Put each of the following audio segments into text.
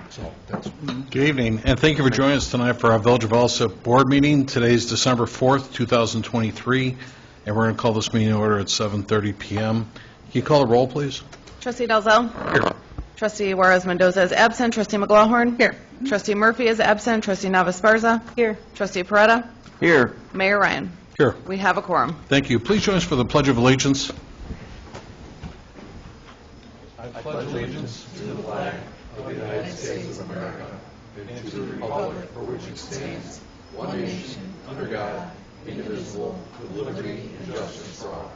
So that's Good evening, and thank you for joining us tonight for our Village of Alsip Board meeting. Today is December 4th, 2023, and we're going to call this meeting to order at 7:30 p.m. Can you call the roll, please? Trustee Dalzell? Here. Trustee Juarez Mendoza is absent. Trustee McLaughlin? Here. Trustee Murphy is absent. Trustee Navas-Esparza? Here. Trustee Peretta? Here. Mayor Ryan? Here. We have a quorum. Thank you. Please join us for the Pledge of Allegiance. I pledge allegiance to the flag of the United States of America and to the republic for which it stands, one nation, under God, indivisible, with liberty and justice for all.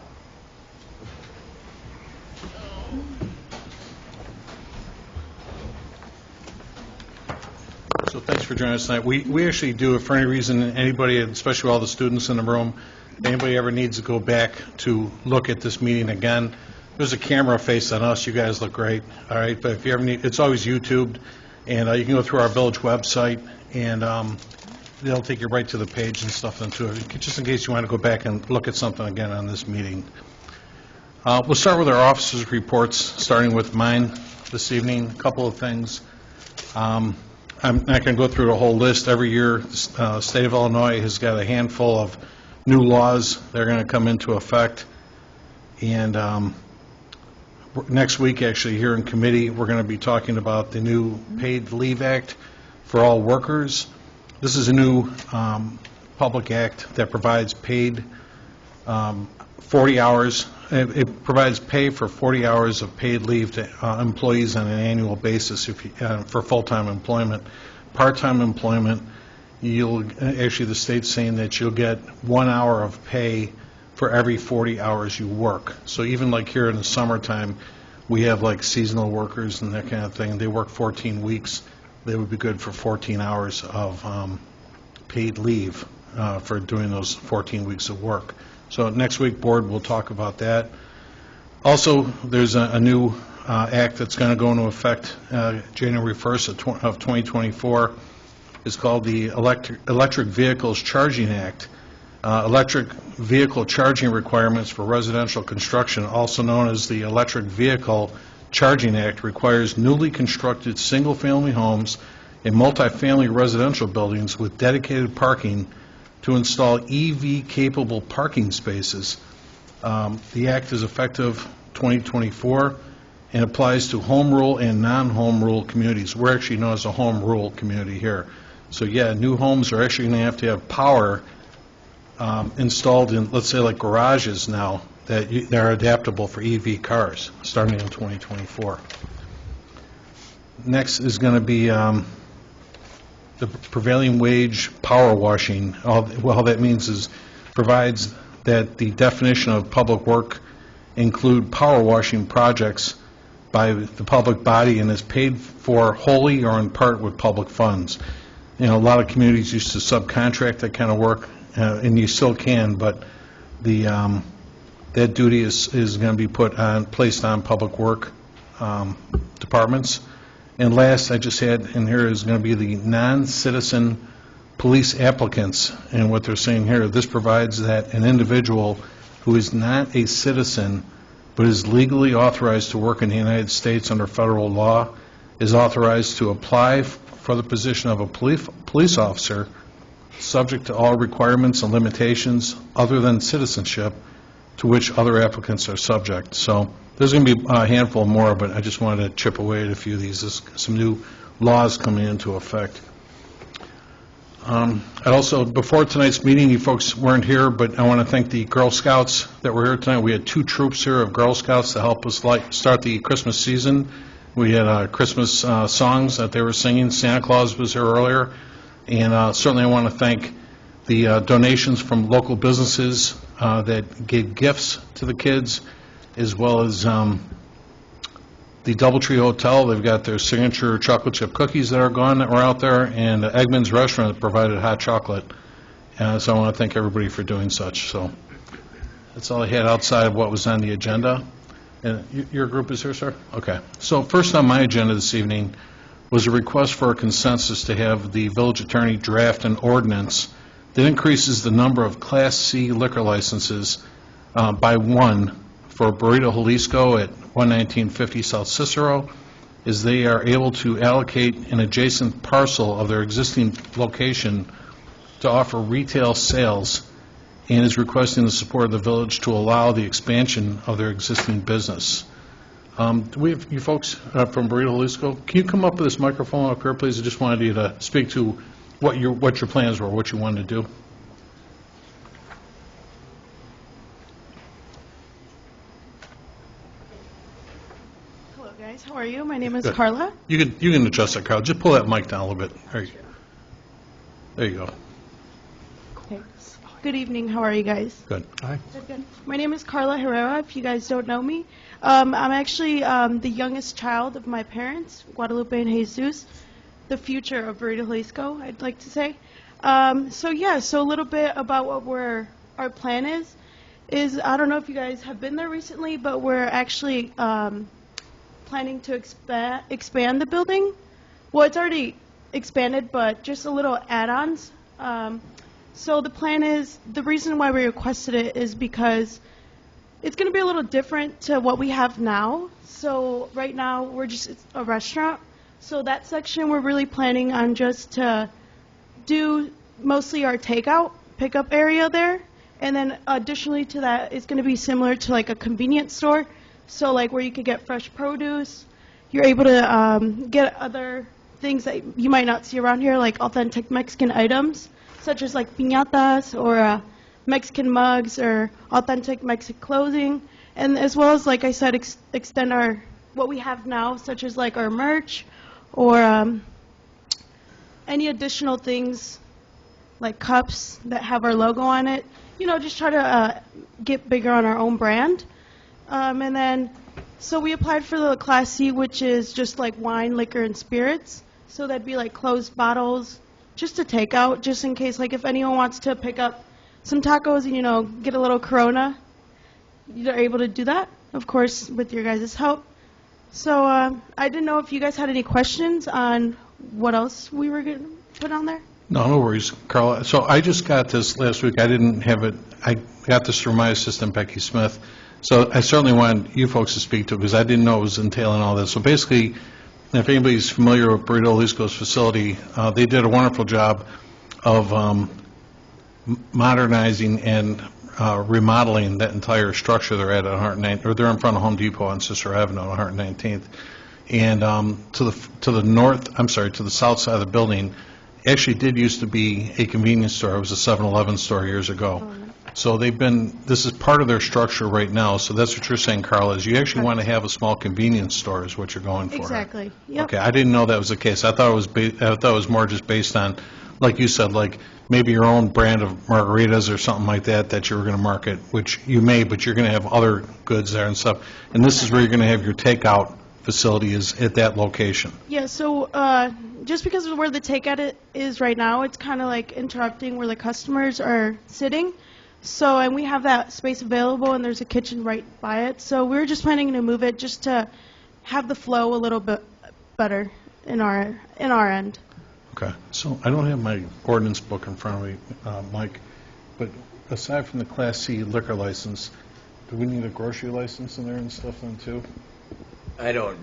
So thanks for joining us tonight. We actually do, if for any reason, anybody, especially all the students in the room, anybody ever needs to go back to look at this meeting again, there's a camera face on us. You guys look great, all right? But if you ever need, it's always YouTubed, and you can go through our village website, and they'll take you right to the page and stuff into it, just in case you want to go back and look at something again on this meeting. We'll start with our officers' reports, starting with mine this evening. A couple of things. I'm not going to go through the whole list. Every year, the state of Illinois has got a handful of new laws that are going to come into effect. And next week, actually, here in committee, we're going to be talking about the new Paid Leave Act for all workers. This is a new public act that provides paid 40 hours. It provides pay for 40 hours of paid leave to employees on an annual basis for full-time employment. Part-time employment, actually the state's saying that you'll get 1 hour of pay for every 40 hours you work. So even like here in the summertime, we have like seasonal workers and that kind of thing. They work 14 weeks. They would be good for 14 hours of paid leave for doing those 14 weeks of work. So next week, board, we'll talk about that. Also, there's a new act that's going to go into effect January 1st of 2024. It's called the Electric Vehicles Charging Act. Electric vehicle charging requirements for residential construction, also known as the Electric Vehicle Charging Act, requires newly constructed single-family homes and multifamily residential buildings with dedicated parking to install EV-capable parking spaces. The act is effective 2024 and applies to home rule and non-home rule communities. We're actually known as a home rule community here. So yeah, new homes are actually going to have power installed in, let's say, like garages now that are adaptable for EV cars starting in 2024. Next is going to be the prevailing wage power washing. All that means is provides that the definition of public work include power washing projects by the public body and is paid for wholly or in part with public funds. You know, a lot of communities used to subcontract that kind of work, and you still can, but the that duty is going to be placed on public work departments. And last, I just had in here is going to be the non-citizen police applicants. And what they're saying here, this provides that an individual who is not a citizen but is legally authorized to work in the United States under federal law is authorized to apply for the position of a police officer, subject to all requirements and limitations other than citizenship to which other applicants are subject. So there's going to be a handful more, but I just wanted to chip away at a few of these. There's some new laws coming into effect. Also, before tonight's meeting, you folks weren't here, but I want to thank the Girl Scouts that were here tonight. We had 2 troops here of Girl Scouts to help us start the Christmas season. We had Christmas songs that they were singing. Santa Claus was here earlier. And certainly I want to thank the donations from local businesses that gave gifts to the kids, as well as the Doubletree Hotel. They've got their signature chocolate chip cookies that were out there, and Eggman's Restaurant provided hot chocolate. So I want to thank everybody for doing such. So that's all I had outside of what was on the agenda. And your group is here, sir? Okay. So first on my agenda this evening was a request for a consensus to have the village attorney draft an ordinance that increases the number of Class C liquor licenses by 1 for Burrito Jalisco at 11950 South Cicero, is they are able to allocate an adjacent parcel of their existing location to offer retail sales, and is requesting the support of the village to allow the expansion of their existing business. Do we have you folks from Burrito Jalisco? Can you come up with this microphone up here, please? I just wanted you to speak to what your plans were, what you wanted to do. Hello, guys. How are you? My name is Good. Carla. You can adjust that, Carl. Just pull that mic down a little bit. There you go. Thanks. Good evening. How are you guys? Good. Hi. Good. My name is Carla Herrera, if you guys don't know me. I'm actually the youngest child of my parents, Guadalupe and Jesus, the future of Burrito Jalisco, I'd like to say. So a little bit about what our plan is I don't know if you guys have been there recently, but we're actually planning to expand the building. Well, it's already expanded, but just a little add-ons. So the plan is, the reason why we requested it is because it's going to be a little different to what we have now. So right now, it's a restaurant. So that section, we're really planning on just to do mostly our takeout, pickup area there. And then additionally to that, it's going to be similar to like a convenience store. So like where you could get fresh produce. You're able to get other things that you might not see around here, like authentic Mexican items, such as like piñatas or Mexican mugs or authentic Mexican clothing, and as well as, like I said, extend what we have now, such as like our merch or any additional things like cups that have our logo on it. You know, just try to get bigger on our own brand. And then, so we applied for the Class C, which is just like wine, liquor, and spirits. So that'd be like closed bottles, just to take out, just in case, like if anyone wants to pick up some tacos and, you know, get a little Corona, you're able to do that, of course, with your guys' help. So I didn't know if you guys had any questions on what else we were going to put on there. No worries, Carla. So I just got this last week. I didn't have it. I got this from my assistant, Becky Smith. So I certainly wanted you folks to speak to it because I didn't know it was entailing all this. So basically, if anybody's familiar with Burrito Jalisco's facility, they did a wonderful job of modernizing and remodeling that entire structure they're at 109th, or they're in front of Home Depot on Cicero Avenue on 119th. And to the south side of the building, actually did used to be a convenience store. It was a 7-Eleven store years ago. So this is part of their structure right now. So that's what you're saying, Carla, is you actually want to have a small convenience store is what you're going for. Exactly. Yep. Okay, I didn't know that was the case. I thought it was more just based on, like you said, like maybe your own brand of margaritas or something like that you were going to market, which you may, but you're going to have other goods there and stuff. And this is where you're going to have your takeout facility is at that location. Yeah, so just because of where the takeout is right now, it's kind of like interrupting where the customers are sitting. So, and we have that space available, and there's a kitchen right by it. So we're just planning to move it just to have the flow a little bit better in our end. Okay, so I don't have my ordinance book in front of me, Mike, but aside from the Class C liquor license, do we need a grocery license in there and stuff then too? I don't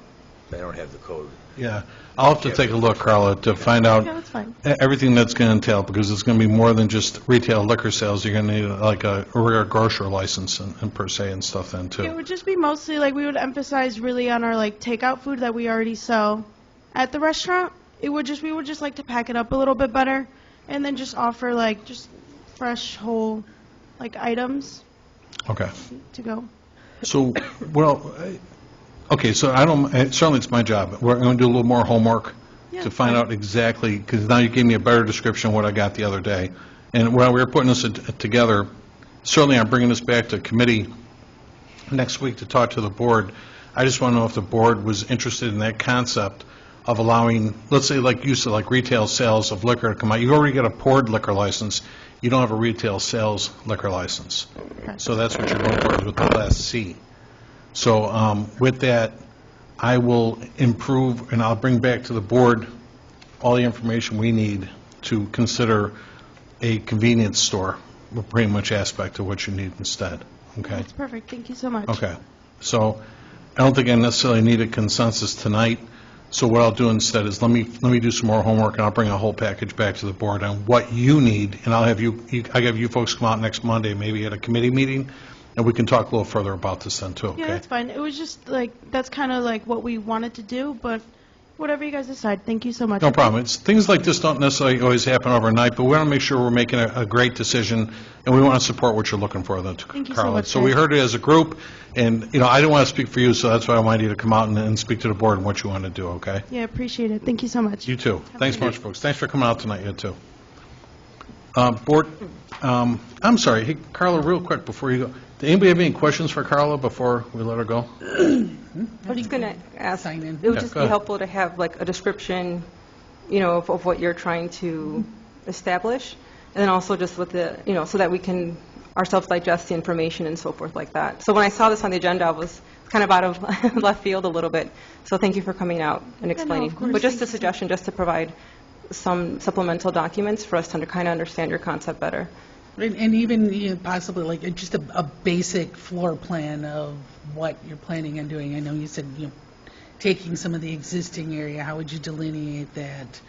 have the code. Yeah, I'll have to take a look, Carla, to find out Yeah, that's fine. everything that's going to entail, because it's going to be more than just retail liquor sales. You're going to need like a rare grocery license and per se and stuff then too. It would just be mostly like we would emphasize really on our like takeout food that we already sell at the restaurant. We would just like to pack it up a little bit better, and then just offer like just fresh whole like items Okay. to go. So, okay, so certainly it's my job. We're going to do a little more homework Yeah, to find fine. out exactly, because now you gave me a better description of what I got the other day. And while we were putting this together, certainly I'm bringing this back to committee next week to talk to the board. I just want to know if the board was interested in that concept of allowing, let's say like you said, like retail sales of liquor to come out. You already got a poured liquor license. You don't have a retail sales liquor license. Okay. So that's what you're going for is with the Class C. So with that, I will improve, and I'll bring back to the board all the information we need to consider a convenience store, with pretty much aspect of what you need instead. Okay? That's perfect. Thank you so much. Okay. So I don't think I necessarily need a consensus tonight, So what I'll do instead is let me do some more homework, and I'll bring a whole package back to the board on what you need, and I'll have I have you folks come out next Monday, maybe at a committee meeting, and we can talk a little further about this then, too, okay? Yeah, that's fine. It was just like, that's kind of like what we wanted to do, but whatever you guys decide. Thank you so much. No problem. Things like this don't necessarily always happen overnight, but we want to make sure we're making a great decision, and we want to support what you're looking for, then, Thank you so Carla. much, So we guys. heard it as a group, and, I didn't want to speak for you, so that's why I wanted you to come out and speak to the board on what you want to do, okay? Yeah, appreciate it. Thank you so much. You too. a Thanks good much, folks. Thanks for coming out tonight, you too. Board, I'm sorry, hey, Carla, real quick before you go, did anybody have any questions for Carla before we let her go? I was going to ask, Sign in. it would Yeah, just go be ahead. helpful to have like a description, of what you're trying to establish, and then also just with the, so that we can ourselves digest the information and so forth like that. So when I saw this on the agenda, I was kind of out of left field a little bit. So thank you for coming out and explaining. of course. But just Thank a you. suggestion, just to provide some supplemental documents for us to kind of understand your concept better. And even possibly like just a basic floor plan of what you're planning on doing. I know you said, taking some of the existing area, how would you delineate that?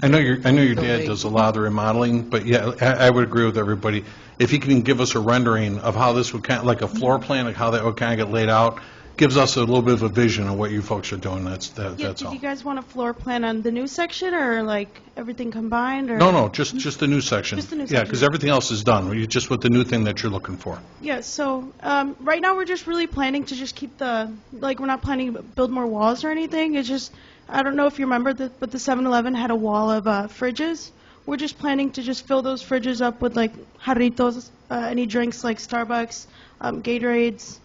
I know your dad Building. does a lot of the remodeling, but yeah, I would agree with everybody. If he can give us a rendering of how this would kind of, like a floor plan, like how that would kind of get laid out, gives us a little bit of a vision of what you folks are doing, that's Yeah, all. did you guys want a floor plan on the new section, or like everything combined, or? No, just the new section. Just the new Yeah, section. because everything else is done, you just with the new thing that you're looking for. Yeah, so right now we're just really planning to just keep we're not planning to build more walls or anything. It's just, I don't know if you remember, but the 7-Eleven had a wall of fridges. We're just planning to just fill those fridges up with like jarritos, any drinks like Starbucks, Gatorades,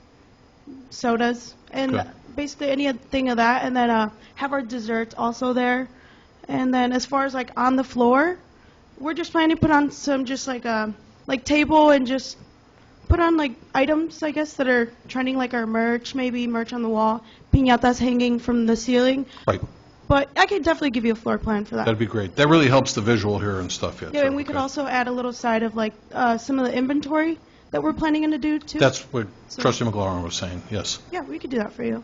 sodas, and Good. basically anything of that, and then have our desserts also there. And then as far as like on the floor, we're just planning to put on some just like table and just put on like items, I guess, that are trending, like our merch, maybe merch on the wall, piñatas hanging from the ceiling. Right, But I could definitely give you a floor plan for that. that'd be great. That really helps the visual here and stuff, yeah. Yeah, too. and we could Okay. also add a little side of like some of the inventory that we're planning to do too. That's what So- Trustee McLaurin was saying, yes. Yeah, we could do that for you.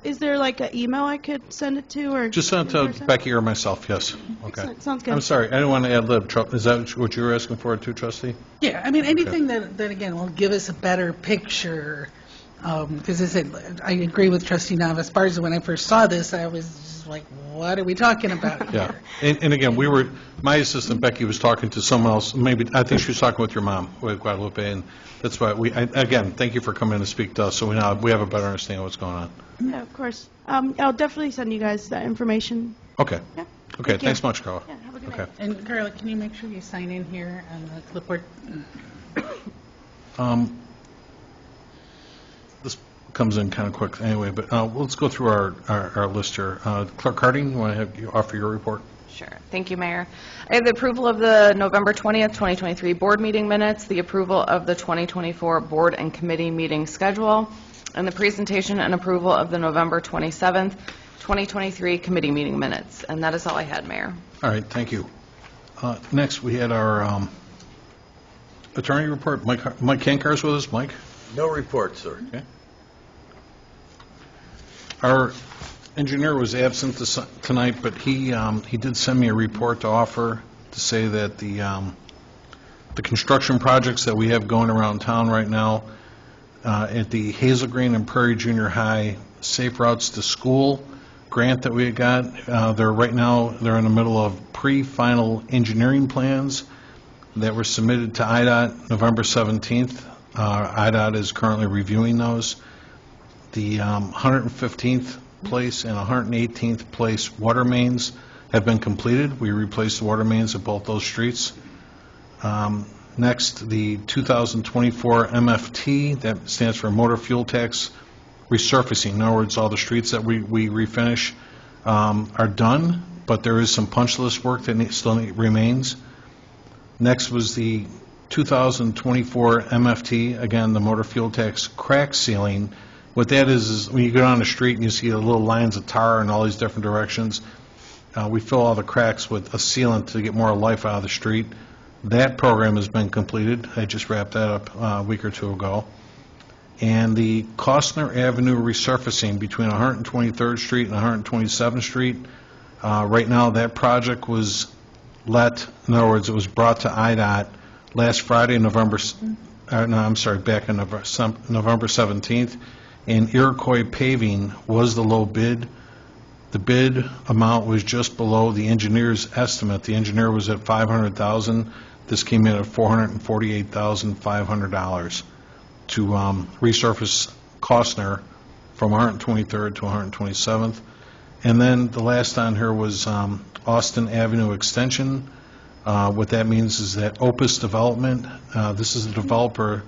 Is there like an email I could send it to, or Just send it in to person? Becky or myself, yes. Okay. Excellent. Sounds good. I'm sorry, I didn't want to ad lib. Is that what you were asking for too, Trustee? Yeah, I mean, anything that again, will give us a better picture. Because I said, I agree with Trustee Navas-Barza. When I first saw this, I was just like, what are we talking about Yeah. here? And again, my assistant Becky was talking to someone else, maybe, I think she was talking with your mom, with Guadalupe, and that's why again, thank you for coming in to speak to us, so we have a better understanding of what's going on. Yeah, of course. I'll definitely send you guys that information. Okay. Yeah. Okay, Thank you. thanks much, Carla. Yeah, have a good Okay. night. And Carla, can you make sure you sign in here on the clipboard? This comes in kind of quick anyway, but let's go through our list here. Clerk Harding, you want to have you offer your report? Sure. Thank you, Mayor. I have the approval of the November 20th, 2023 board meeting minutes, the approval of the 2024 board and committee meeting schedule, and the presentation and approval of the November 27th, 2023 committee meeting minutes. And that is all I had, Mayor. All right, thank you. Next, we had our attorney report. Mike Kankar's with us. Mike? No report, sir. Okay. Our engineer was absent tonight, but he did send me a report to offer to say that the construction projects that we have going around town right now at the Hazel Green and Prairie Junior High Safe Routes to School grant that we had got, they're in the middle of pre-final engineering plans that were submitted to IDOT November 17th. IDOT is currently reviewing those. The 115th place and 118th place water mains have been completed. We replaced the water mains at both those streets. Next, the 2024 MFT, that stands for Motor Fuel Tax Resurfacing. In other words, all the streets that we refinish are done, but there is some punch list work that still remains. Next was the 2024 MFT, again, the Motor Fuel Tax Crack Sealing. What that is when you go down the street and you see the little lines of tar in all these different directions, we fill all the cracks with a sealant to get more life out of the street. That program has been completed. I just wrapped that up a week or two ago. And the Costner Avenue resurfacing between 123rd Street and 127th Street, right now, that project was let, in other words, it was brought to IDOT last Friday, November 17th, and Iroquois Paving was the low bid. The bid amount was just below the engineer's estimate. The engineer was at $500,000. This came in at $448,500 to resurface Costner from 123rd to 127th. And then the last on here was Austin Avenue Extension. What that means is that Opus Development, this is a developer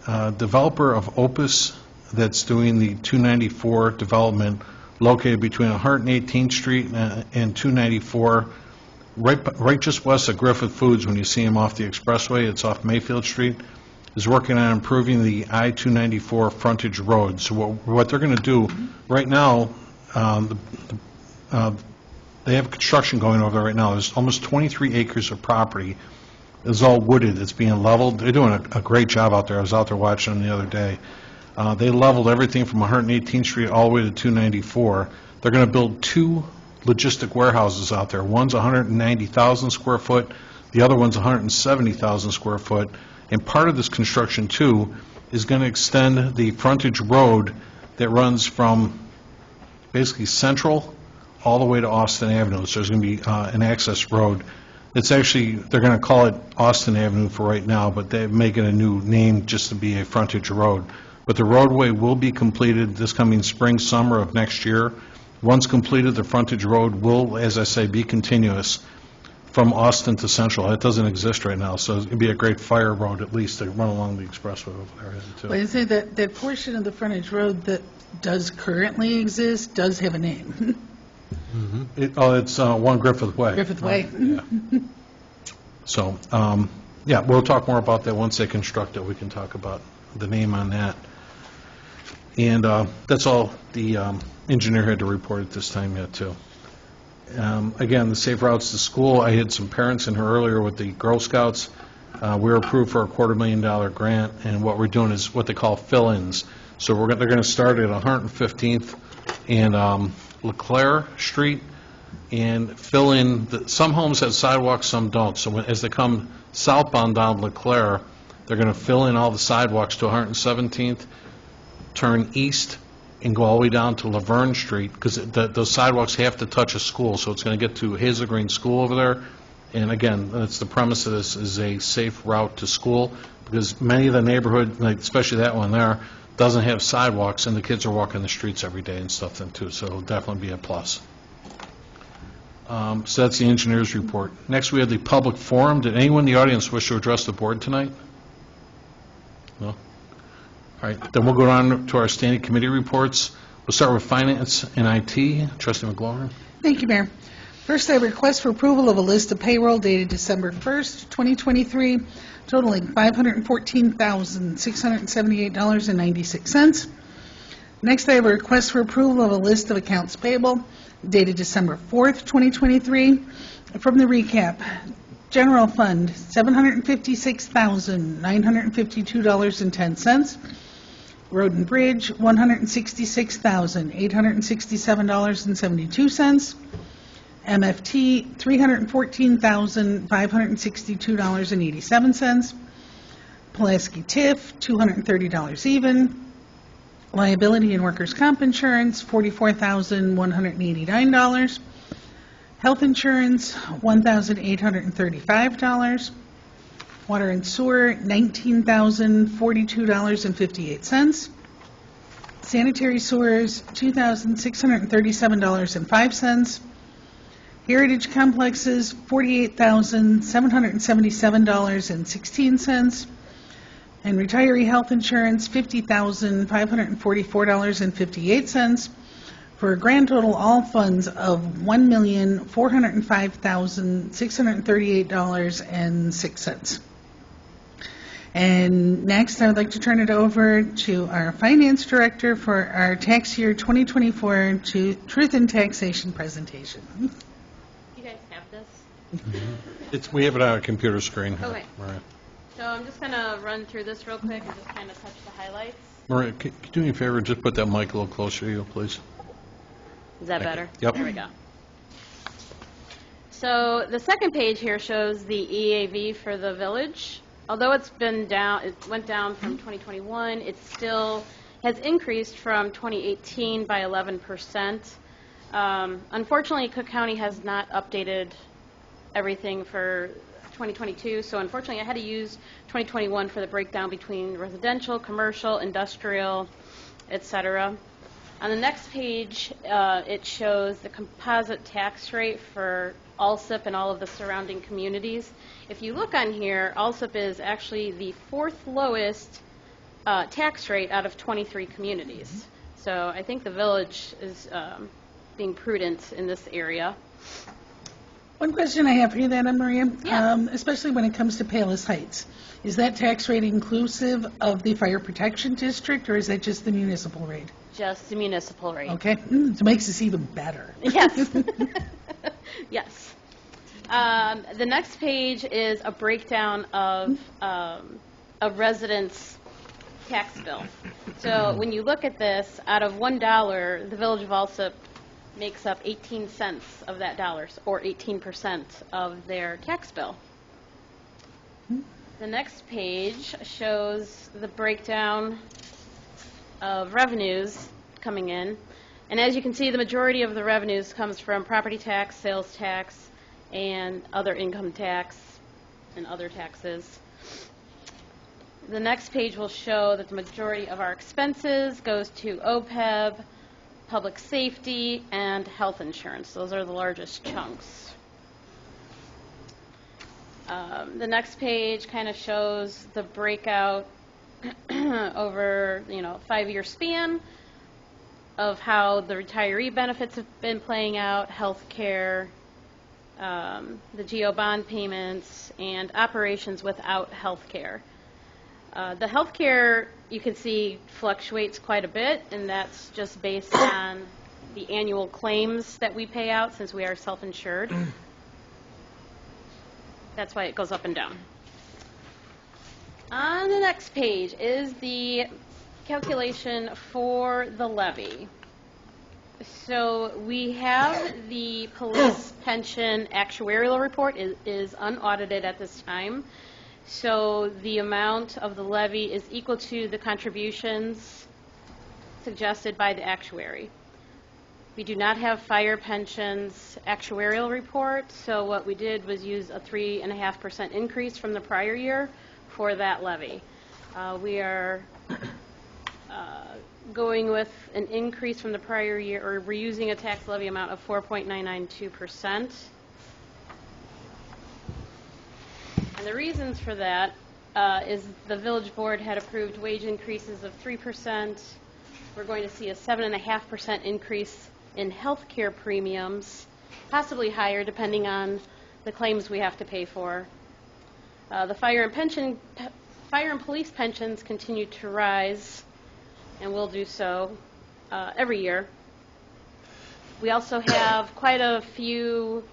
of Opus that's doing the 294 development located between 118th Street and 294, right just west of Griffith Foods. When you see them off the expressway, it's off Mayfield Street, is working on improving the I-294 frontage road. So what they're going to do, right now, they have construction going over there right now. There's almost 23 acres of property. It's all wooded. It's being leveled. They're doing a great job out there. I was out there watching them the other day. They leveled everything from 118th Street all the way to 294. They're going to build 2 logistic warehouses out there. One's 190,000 square foot. The other one's 170,000 square foot. And part of this construction, too, is going to extend the frontage road that runs from basically Central all the way to Austin Avenue. So there's going to be an access road. It's actually, they're going to call it Austin Avenue for right now, but they're making a new name just to be a frontage road. But the roadway will be completed this coming spring, summer of next year. Once completed, the frontage road will, as I say, be continuous from Austin to Central. That doesn't exist right now, so it'd be a great fire road at least to run along the expressway over there, too. Well, I say that portion of the frontage road that does currently exist does have a name. It's 1 Griffith Way. Griffith Way. Yeah. So, yeah, we'll talk more about that once they construct it. We can talk about the name on that. And that's all the engineer had to report at this time yet, too. Again, the Safe Routes to School, I had some parents in here earlier with the Girl Scouts. We were approved for a $250,000 grant, and what we're doing is what they call fill-ins. So they're going to start at 115th and LeClaire Street and fill in, some homes have sidewalks, some don't. So as they come southbound down LeClaire, they're going to fill in all the sidewalks to 117th, turn east, and go all the way down to Laverne Street, because those sidewalks have to touch a school, so it's going to get to Hazel Green School over there. And again, that's the premise of this, is a safe route to school, because many of the neighborhood, like especially that one there, doesn't have sidewalks, and the kids are walking the streets every day and stuff then too, so it'll definitely be a plus. So that's the engineer's report. Next, we have the public forum. Did anyone in the audience wish to address the board tonight? No? All right, then we'll go on to our standing committee reports. We'll start with Finance and IT. Trustee McGlover. Thank you, Mayor. First, I request for approval of a list of payroll dated December 1st, 2023, totaling $514,678.96. Next, I have a request for approval of a list of accounts payable dated December 4th, 2023. From the recap, General Fund, $756,952.10. Road and Bridge, $166,867.72. MFT, $314,562.87. Pulaski TIF, $230 even. Liability and workers' comp insurance, $44,189. Health insurance, $1,835. Water and sewer, $19,042.58. Sanitary sewers, $2,637.05. Heritage complexes, $48,777.16. And retiree health insurance, $50,544.58, for a grand total all funds of $1,405,638.06. And next, I would like to turn it over to our Finance Director for our tax year 2024 Truth in Taxation presentation. You guys have this? We have it on our computer screen here. Okay. Right. So I'm just going to run through this real quick and just kind of touch the highlights. Maria, can you do me a favor, just put that mic a little closer to you, please? Is that Thank better? you. Yep. There we go. So the second page here shows the EAV for the village. Although it's been down, it went down from 2021, it still has increased from 2018 by 11%. Unfortunately, Cook County has not updated everything for 2022, so unfortunately I had to use 2021 for the breakdown between residential, commercial, industrial, etc. On the next page, it shows the composite tax rate for Alsip and all of the surrounding communities. If you look on here, Alsip is actually the 4th lowest tax rate out of 23 communities. So I think the village is being prudent in this area. One question I have for you then, Anna Maria, Yeah. especially when it comes to Palos Heights, is that tax rate inclusive of the fire protection district, or is that just the municipal rate? Just the municipal rate. Okay, it makes this even better. Yes. Yes. The next page is a breakdown of a resident's tax bill. So when you look at this, out of $1, the Village of Alsip makes up 18 cents of that dollar, or 18% of their tax bill. The next page shows the breakdown of revenues coming in. And as you can see, the majority of the revenues comes from property tax, sales tax, and other income tax and other taxes. The next page will show that the majority of our expenses goes to OPEB, public safety, and health insurance. Those are the largest chunks. The next page kind of shows the breakout over, 5-year span of how the retiree benefits have been playing out, health care, the GO bond payments, and operations without health care. The health care, you can see, fluctuates quite a bit, and that's just based on the annual claims that we pay out since we are self-insured. That's why it goes up and down. On the next page is the calculation for the levy. So we have the police pension actuarial report is unaudited at this time. So the amount of the levy is equal to the contributions suggested by the actuary. We do not have fire pensions actuarial report, so what we did was use a 3.5% increase from the prior year for that levy. We are going with an increase from the prior year, or we're using a tax levy amount of 4.992%. And the reasons for that is the village board had approved wage increases of 3%. We're going to see a 7.5% increase in health care premiums, possibly higher depending on the claims we have to pay for. The fire and police pensions continue to rise, and will do so every year. We also have quite a few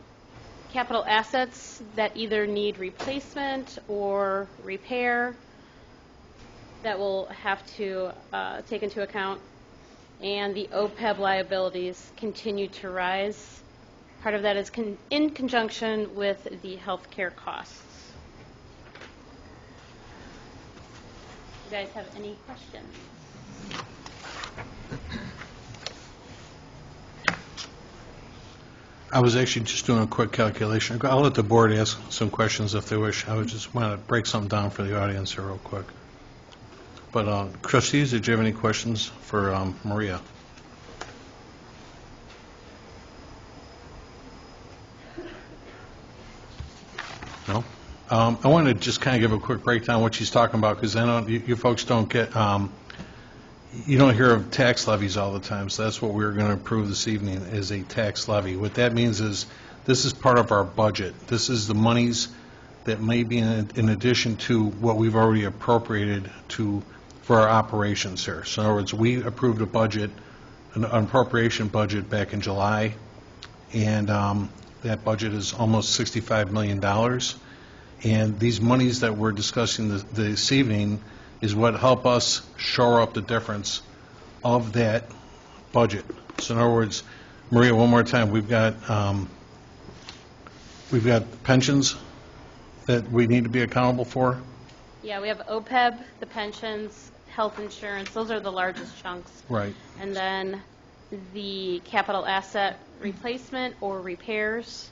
capital assets that either need replacement or repair that we'll have to take into account. And the OPEB liabilities continue to rise. Part of that is in conjunction with the health care costs. You guys have any questions? I was actually just doing a quick calculation. I'll let the board ask some questions if they wish. I would just want to break something down for the audience here real quick. But trustees, did you have any questions for Maria? No? I want to just kind of give a quick breakdown of what she's talking about, because I know you folks don't get, you don't hear of tax levies all the time, so that's what we're going to approve this evening, is a tax levy. What that means is this is part of our budget. This is the monies that may be in addition to what we've already appropriated for our operations here. So in other words, we approved a budget, an appropriation budget back in July, and that budget is almost $65 million. And these monies that we're discussing this evening is what help us shore up the difference of that budget. So in other words, Maria, one more time, we've got pensions that we need to be accountable for. Yeah, we have OPEB, the pensions, health insurance, those are the largest chunks. Right. And then the capital asset replacement or repairs.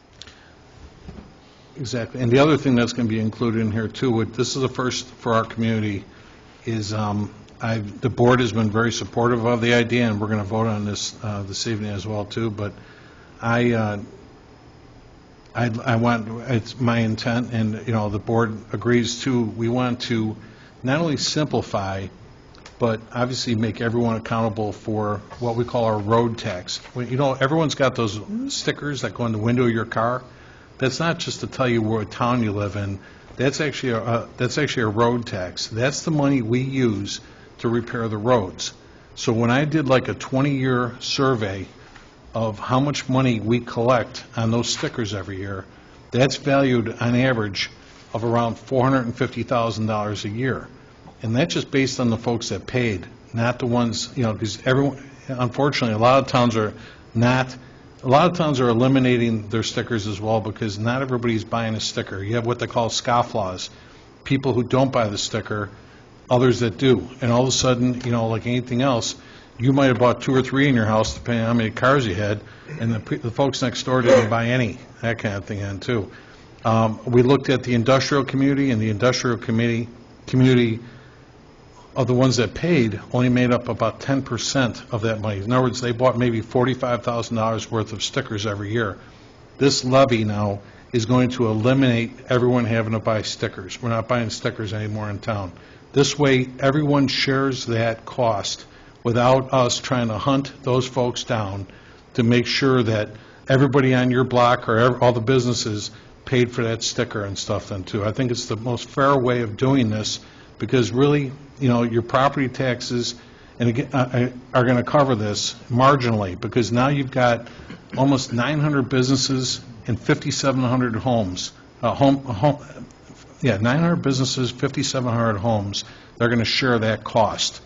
Exactly. And the other thing that's going to be included in here too, this is the first for our community, is the board has been very supportive of the idea, and we're going to vote on this this evening as well too. But I want, it's my intent, and the board agrees too. We want to not only simplify, but obviously make everyone accountable for what we call our road tax. Everyone's got those stickers that go in the window of your car. That's not just to tell you what town you live in. That's actually a road tax. That's the money we use to repair the roads. So when I did like a 20-year survey of how much money we collect on those stickers every year, that's valued on average of around $450,000 a year. And that's just based on the folks that paid, not the ones, because everyone, unfortunately, a lot of towns are eliminating their stickers as well, because not everybody's buying a sticker. You have what they call scofflaws, people who don't buy the sticker, others that do. And all of a sudden, like anything else, you might have bought 2 or 3 in your house, depending on how many cars you had, and the folks next door didn't buy any, that kind of thing in too. We looked at the industrial community, and the industrial community of the ones that paid only made up about 10% of that money. In other words, they bought maybe $45,000 worth of stickers every year. This levy now is going to eliminate everyone having to buy stickers. We're not buying stickers anymore in town. This way, everyone shares that cost without us trying to hunt those folks down to make sure that everybody on your block or all the businesses paid for that sticker and stuff then too. I think it's the most fair way of doing this, because really, your property taxes and again, are going to cover this marginally, because now you've got almost 900 businesses and 5,700 homes. 900 businesses, 5,700 homes. They're going to share that cost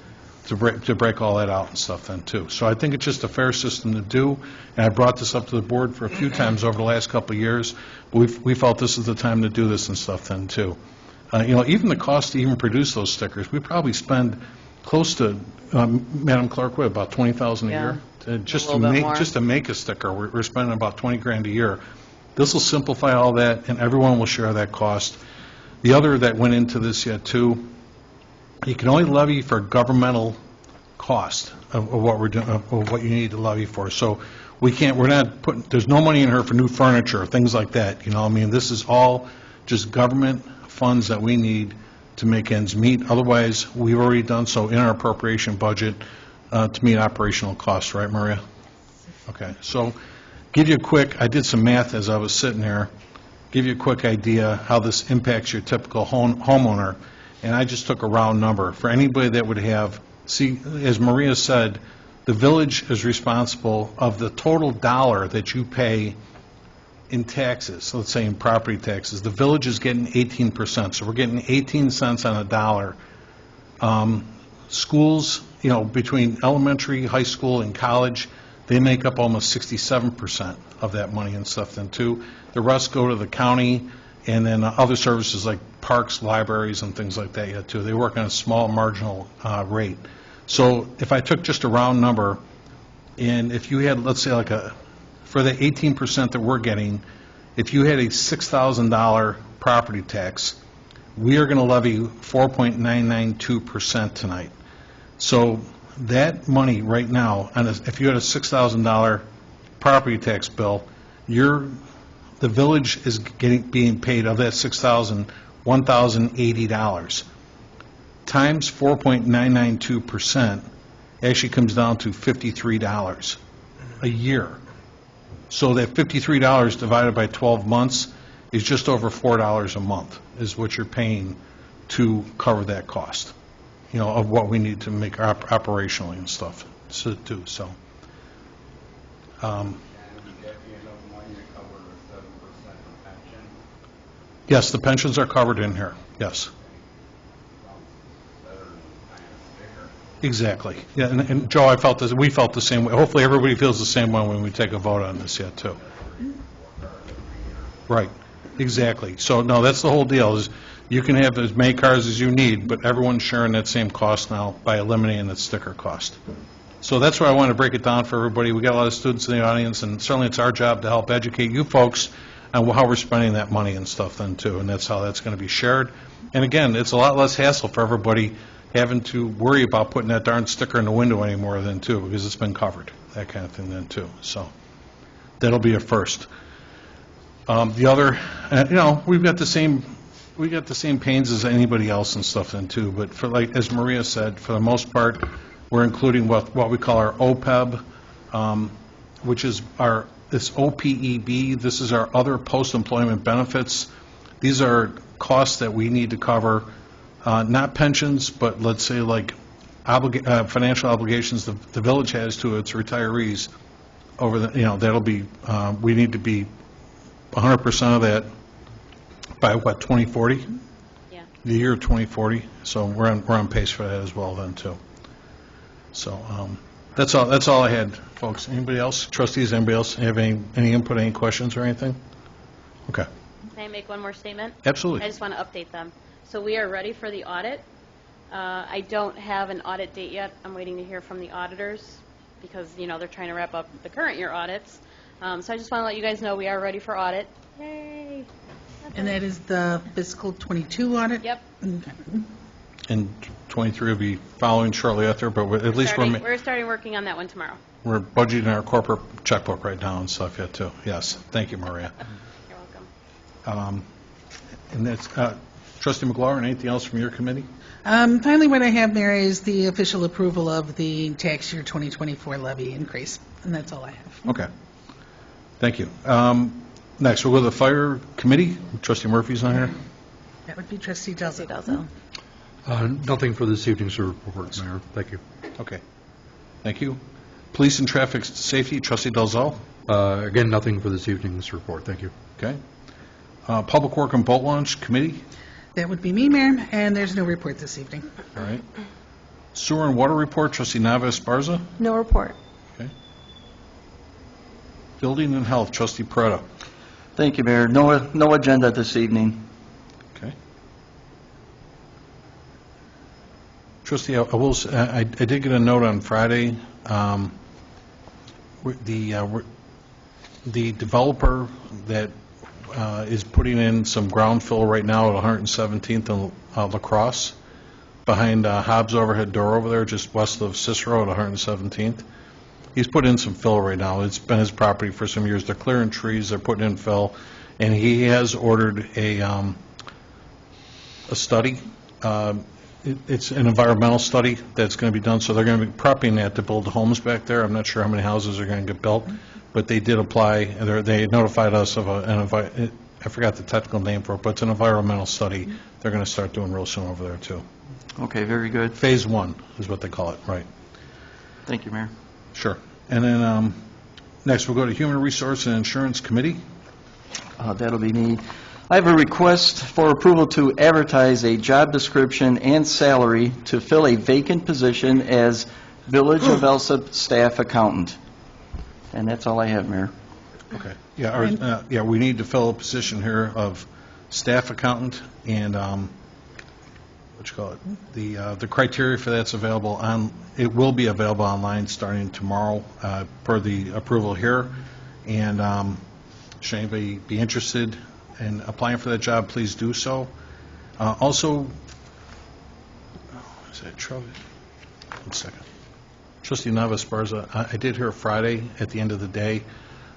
to break all that out and stuff then too. So I think it's just a fair system to do, and I brought this up to the board for a few times over the last couple of years. We felt this is the time to do this and stuff then too. Even the cost to even produce those stickers, we probably spend close to, Madam Clerk, what, about $20,000 a year? Just to make a sticker, we're spending about $20,000 a year. This will simplify all that, and everyone will share that cost. The other that went into this yet too, you can only levy for governmental cost of what we're doing, of what you need to levy for. So we're not putting, there's no money in here for new furniture or things like that. This is all just government funds that we need to make ends meet. Otherwise, we've already done so in our appropriation budget to meet operational costs, right, Maria? Okay, so give you a quick, I did some math as I was sitting there, give you a quick idea how this impacts your typical homeowner, and I just took a round number. For anybody that would have, see, as Maria said, the village is responsible of the total dollar that you pay in taxes, so let's say in property taxes, the village is getting 18%, so we're getting 18 cents on a dollar. Schools, between elementary, high school, and college, they make up almost 67% of that money and stuff then too. The rest go to the county, and then other services like parks, libraries, and things like that yet too. They work on a small marginal rate. So if I took just a round number, and if you had, let's say, for the 18% that we're getting, if you had a $6,000 property tax, we are going to levy 4.992% tonight. So that money right now, if you had a $6,000 property tax bill, the village is being paid of that $6,000, $1,080. Times 4.992% actually comes down to $53 a year. So that $53 divided by 12 months is just over $4 a month is what you're paying to cover that cost, of what we need to make operationally and stuff to do. So, Yes, the pensions are covered in here, yes. Exactly. Yeah, and Joe, we felt the same way. Hopefully, everybody feels the same way when we take a vote on this yet, too. Right, exactly. So, no, that's the whole deal, is you can have as many cars as you need, but everyone's sharing that same cost now by eliminating that sticker cost. So that's why I want to break it down for everybody. We got a lot of students in the audience, and certainly it's our job to help educate you folks on how we're spending that money and stuff then, too, and that's how that's going to be shared. And again, it's a lot less hassle for everybody having to worry about putting that darn sticker in the window anymore then, too, because it's been covered, that kind of thing then, too. So that'll be a first. The other, we've got the same pains as anybody else and stuff then, too, but for, like, as Maria said, for the most part, we're including what we call our OPEB, which is this OPEB. This is our other post-employment benefits. These are costs that we need to cover, not pensions, but let's say like financial obligations the village has to its retirees over that'll be, we need to be 100% of that by what, 2040? Yeah. The year 2040. So we're on pace for that as well then too. So that's all I had, folks. Anybody else? Trustees, anybody else have any input, any questions or anything? Okay. Can I make one more statement? Absolutely. I just want to update them. So we are ready for the audit. I don't have an audit date yet. I'm waiting to hear from the auditors because, they're trying to wrap up the current year audits. So I just want to let you guys know we are ready for audit. Yay! And that is the fiscal '22 audit? Yep. Okay. And 23 will be following shortly after, but at least We're starting working on that one tomorrow. we're budgeting our corporate checkbook right now and stuff yet too. Yes, thank you, Maria. You're welcome. And that's Trustee McLaurin. Anything else from your committee? Finally, what I have there is the official approval of the tax year 2024 levy increase, and that's all I have. Okay, thank you. Next, we'll go to the fire committee. Trustee Murphy's on here. That would be Trustee Delzo. Nothing for this evening's report, Mayor. Thank you. Okay, thank you. Police and traffic safety, Trustee Dalzell. Again, nothing for this evening's report. Thank you. Okay. Public Work and Boat Launch Committee. That would be me, Mayor, and there's no report this evening. All right. Sewer and Water Report, Trustee Nava Esparza. No report. Okay. Building and Health, Trustee Peretta. Thank you, Mayor. No agenda this evening. Okay. Trustee, I did get a note on Friday. The developer that is putting in some ground fill right now at 117th and La Crosse, behind Hobbs overhead door over there, just west of Cicero at 117th. He's put in some fill right now. It's been his property for some years. They're clearing trees, they're putting in fill, and he has ordered a study. It's an environmental study that's going to be done, so they're going to be prepping that to build homes back there. I'm not sure how many houses are going to get built, but they did apply. They notified us of I forgot the technical name for it, but it's an environmental study they're going to start doing real soon over there, too. Okay, very good. Phase 1 is what they call it, right. Thank you, Mayor. Sure. And then next we'll go to Human Resource and Insurance Committee. That'll be me. I have a request for approval to advertise a job description and salary to fill a vacant position as Village of Alsip Staff Accountant. And that's all I have, Mayor. Okay. Yeah, we need to fill a position here of staff accountant, and what you call it? The criteria for that's available on. It will be available online starting tomorrow per the approval here. And should anybody be interested in applying for that job, please do so. Also, is that Trustee? 1 second. Trustee Nava Esparza, I did hear Friday at the end of the day,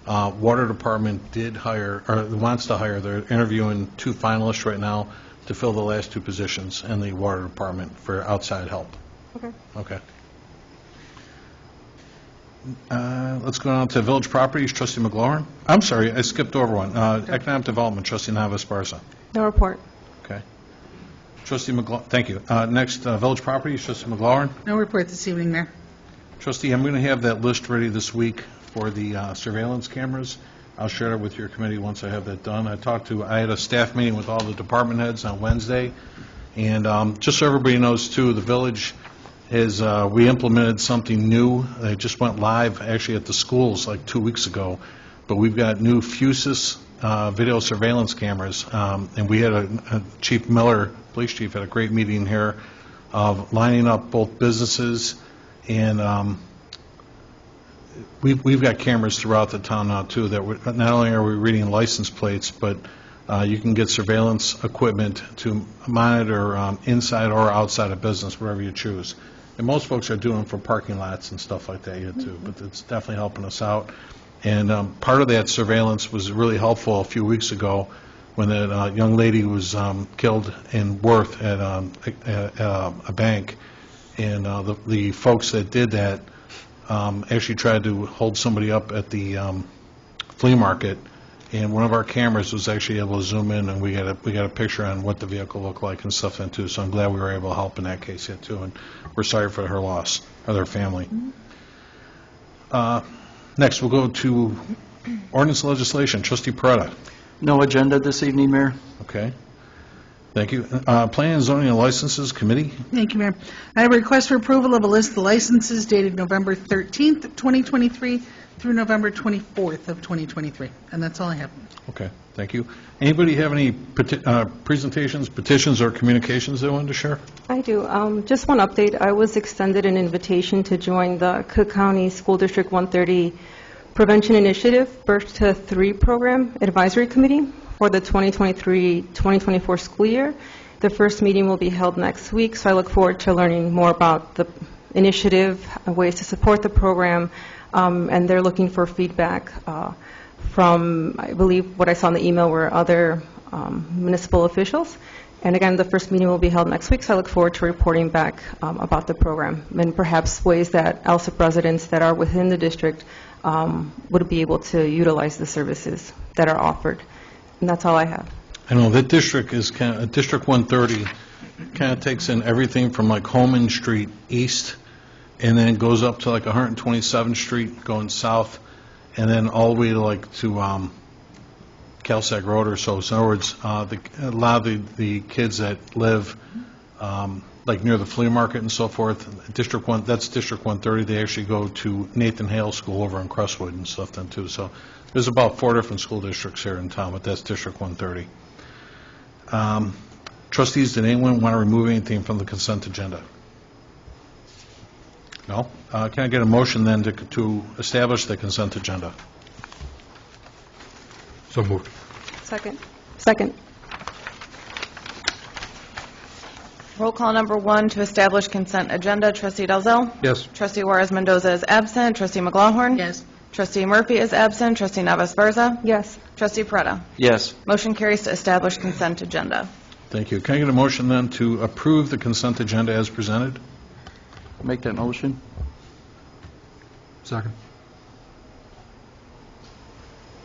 Water Department did hire, or wants to hire, they're interviewing 2 finalists right now to fill the last 2 positions in the Water Department for outside help. Okay. Okay. Let's go on to Village Properties, Trustee McLaurin. I'm sorry, I skipped over one. Economic Development, Trustee Nava Esparza. No report. Okay. Trustee McLaurin, thank you. Next, Village Properties, Trustee McLaurin. No report this evening, Mayor. Trustee, I'm going to have that list ready this week for the surveillance cameras. I'll share it with your committee once I have that done. I had a staff meeting with all the department heads on Wednesday, and just so everybody knows, too, the village is, we implemented something new. It just went live, actually, at the schools like 2 weeks ago, but we've got new Fusus video surveillance cameras, and we had Chief Miller, police chief, had a great meeting here of lining up both businesses, and we've got cameras throughout the town now, too, that not only are we reading license plates, but you can get surveillance equipment to monitor inside or outside of business, wherever you choose. And most folks are doing for parking lots and stuff like that yet, too, but it's definitely helping us out. And part of that surveillance was really helpful a few weeks ago when that young lady was killed in Worth at a bank. And the folks that did that actually tried to hold somebody up at the flea market, and one of our cameras was actually able to zoom in, and we got a picture on what the vehicle looked like and stuff then too. So I'm glad we were able to help in that case yet too, and we're sorry for her loss, or their family. Next, we'll go to ordinance legislation. Trustee Peretta. No agenda this evening, Mayor. Okay. Thank you. Planning and Zoning and Licenses Committee. Thank you, Mayor. I have a request for approval of a list of licenses dated November 13th, 2023 through November 24th of 2023, and that's all I have. Okay, thank you. Anybody have any presentations, petitions, or communications they wanted to share? I do. Just one update. I was extended an invitation to join the Cook County School District 130 Prevention Initiative Birth to 3 Program Advisory Committee for the 2023-2024 school year. The first meeting will be held next week, so I look forward to learning more about the initiative, ways to support the program, and they're looking for feedback from, I believe, what I saw in the email were other municipal officials. And again, the first meeting will be held next week, so I look forward to reporting back about the program and perhaps ways that Alsip residents that are within the district would be able to utilize the services that are offered. And that's all I have. I know that district is kind of, District 130 kind of takes in everything from like Holman Street east, and then goes up to like 127th Street going south, and then all the way to like to Calsac Road or so. So in other words, a lot of the kids that live like near the flea market and so forth, that's District 130. They actually go to Nathan Hale School over in Crestwood and stuff then too. So there's about 4 different school districts here in town, but that's District 130. Trustees, did anyone want to remove anything from the consent agenda? No? Can I get a motion then to establish the consent agenda? So moved. Second. Roll call number 1 to establish consent agenda. Trustee Dalzell? Yes. Trustee Juarez Mendoza is absent. Trustee McLaughlin? Yes. Trustee Murphy is absent. Trustee Navas Barza? Yes. Trustee Peretta? Yes. Motion carries to establish consent agenda. Thank you. Can I get a motion then to approve the consent agenda as presented? Make that motion. Second.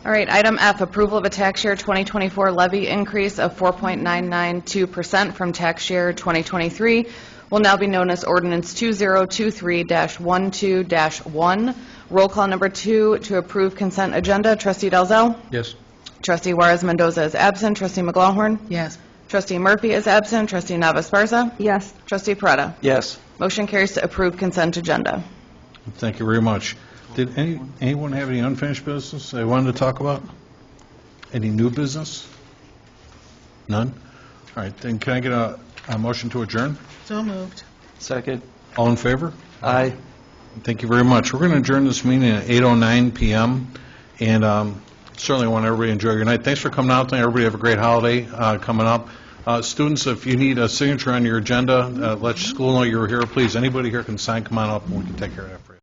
All right, item F, approval of a tax year 2024 levy increase of 4.992% from tax year 2023 will now be known as ordinance 2023-12-1. Roll call number 2 to approve consent agenda. Trustee Dalzell? Yes. Trustee Juarez Mendoza is absent. Trustee McLaughlin? Yes. Trustee Murphy is absent. Trustee Navas Barza? Yes. Trustee Peretta? Yes. Motion carries to approve consent agenda. Thank you very much. Did anyone have any unfinished business they wanted to talk about? Any new business? None? All right, then can I get a motion to adjourn? So moved. Second. All in favor? Aye. Thank you very much. We're going to adjourn this meeting at 8:09 p.m., and certainly want everybody to enjoy your night. Thanks for coming out tonight. Everybody have a great holiday coming up. Students, if you need a signature on your agenda, let your school know you're here. Please, anybody here can sign. Come on up, and we can take care of that for you.